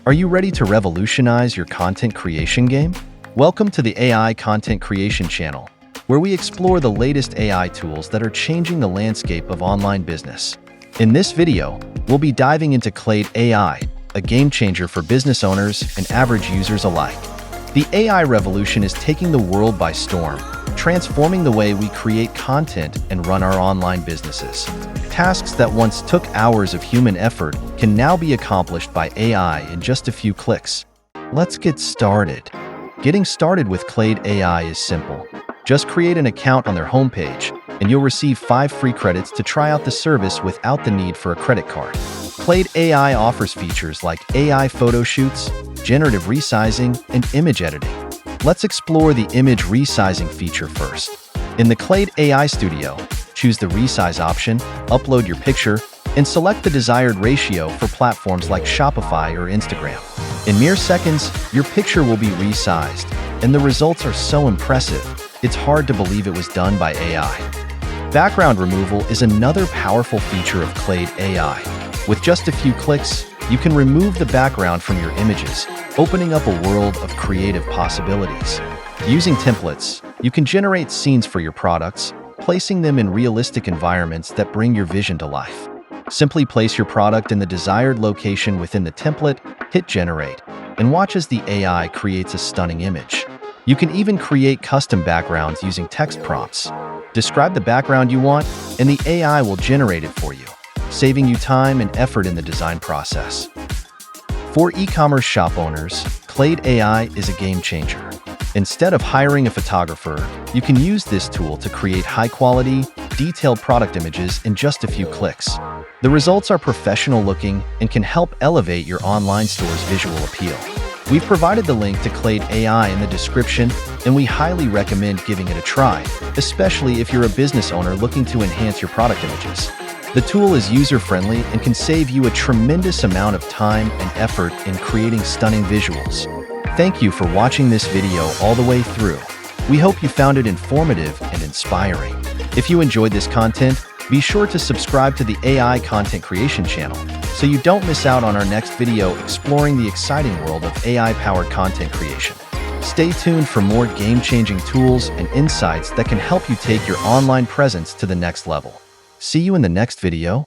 Are you ready to revolutionize your content creation game? Welcome to the AI Content Creation channel, where we explore the latest AI tools that are changing the landscape of online business. In this video, we'll be diving into Claid AI, a game changer for business owners and average users alike. The AI revolution is taking the world by storm, transforming the way we create content and run our online businesses. Tasks that once took hours of human effort can now be accomplished by AI in just a few clicks. Let's get started. Getting started with Claid AI is simple. Just create an account on their homepage, and you'll receive 5 free credits to try out the service without the need for a credit card. Claid AI offers features like AI photo shoots, generative resizing, and image editing. Let's explore the image resizing feature first. In the Claid AI Studio, choose the resize option, upload your picture, and select the desired ratio for platforms like Shopify or Instagram. In mere seconds, your picture will be resized, and the results are so impressive, it's hard to believe it was done by AI. Background removal is another powerful feature of Claid AI. With just a few clicks, you can remove the background from your images, opening up a world of creative possibilities. Using templates, you can generate scenes for your products, placing them in realistic environments that bring your vision to life. Simply place your product in the desired location within the template, hit generate, and watch as the AI creates a stunning image. You can even create custom backgrounds using text prompts. Describe the background you want, and the AI will generate it for you, saving you time and effort in the design process. For e-commerce shop owners, Claid AI is a game changer. Instead of hiring a photographer, you can use this tool to create high-quality, detailed product images in just a few clicks. The results are professional-looking and can help elevate your online store's visual appeal. We've provided the link to Claid AI in the description, and we highly recommend giving it a try, especially if you're a business owner looking to enhance your product images. The tool is user-friendly and can save you a tremendous amount of time and effort in creating stunning visuals. Thank you for watching this video all the way through. We hope you found it informative and inspiring. If you enjoyed this content, be sure to subscribe to the AI Content Creation channel so you don't miss out on our next video exploring the exciting world of AI-powered content creation. Stay tuned for more game-changing tools and insights that can help you take your online presence to the next level. See you in the next video.